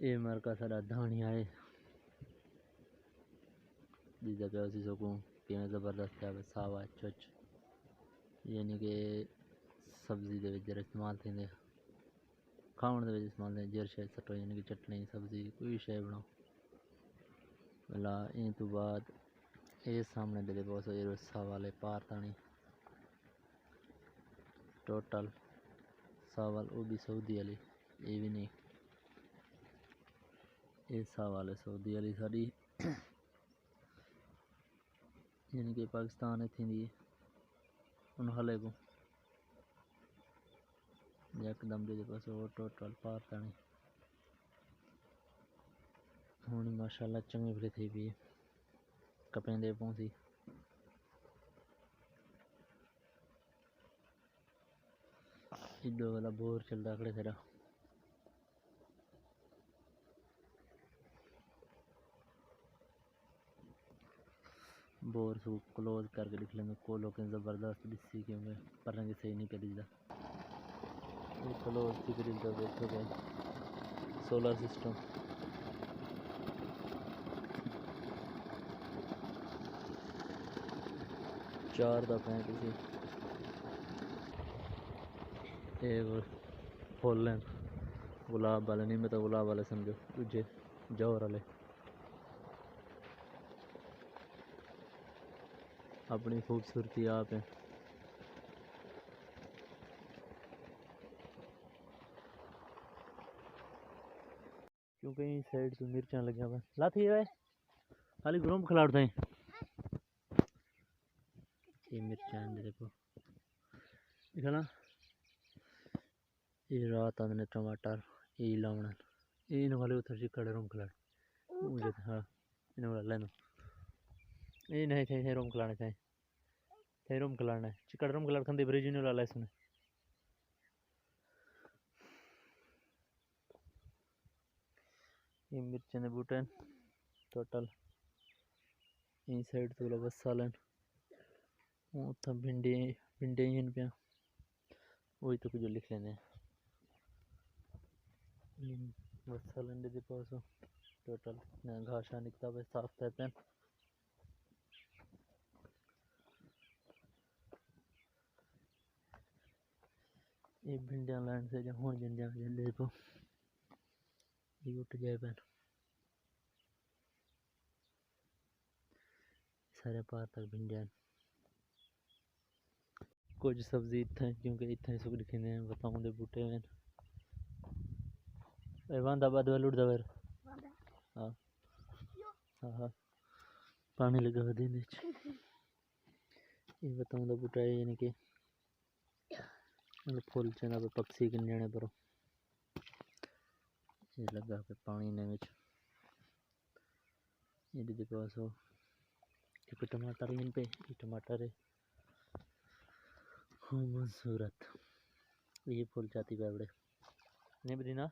ये मरका सारा धानिया है जिसका पे उसी सकूँ कि मैं ज़बरदस्त है सावा चुच यानी कि सब्जी दे विच इस्तेमाल थींदे खावण दे विच इस्तेमाल थींदे जर शइ सटो यानी कि चटनी सब्जी कोई शइ बनाओ भला इन तो बाद ये सामने दे बहुत सारे सावाले पार तानी टोटल सावाल वो भी सऊदी वाली ये भी नहीं ये सावाल सऊदी वाली साड़ी यानी कि पाकिस्तान थी उन हले को यकदम दे पास वो टोटल पार तानी हुण माशाल्लाह चंगी भली थी भी कपेंदे पहुंची इधो वाला बोर चलता खड़े तेरा बोर सू क्लोज करके दिख लेंगे को लोग ज़बरदस्त दिसी क्योंकि पर रंग सही नहीं करी दा क्लोज थी करी दा देखो भाई सोलर सिस्टम चार दफे किसी एक फुल हैं गुलाब वाले नहीं मैं तो गुलाब वाले समझो दूजे जौहर वाले अपनी खूबसूरती आप है क्योंकि साइड से मिर्चा लगे हुए लाथी है खाली ग्रोम खिलाड़ते हैं ये मिर्चा देखो दिखा ये रात आने टमाटर ये लावण ये वाले उधर से कड़े रूम खिलाड़ मुझे हाँ इन वाला लेना ये नहीं थे रूम खिलाने थे रूम खिलाना है चिकड़ रूम खिलाड़ खंदे ब्रिज नहीं वाला इसमें ये मिर्च ने बूटे टोटल इन साइड तो बस सालन वो तो भिंडी भिंडी इन पे वही तो कुछ लिख लेने बस सालन दे पास टोटल ना घासा निकता है साफ करते हैं ये भिंडियाँ लाइन से जो हों जिन जगह जल्दी को ये उठ जाए पैन सारे पार तक भिंडियाँ कुछ सब्जी इतना है क्योंकि इतना सुख दिखे बताऊँ दे बूटे में वादा बाद वाल उड़ जावे हाँ हाँ हाँ पानी लगा हुआ दिन ये बताऊँ दे बूटा है यानी कि फूल चना पे पक्षी के जाने पर ये लगा पे पानी ने विच ये दे पास हो कि टमाटर इन पे टमाटर है खूबसूरत ये फूल जाती बावड़े नहीं बदीना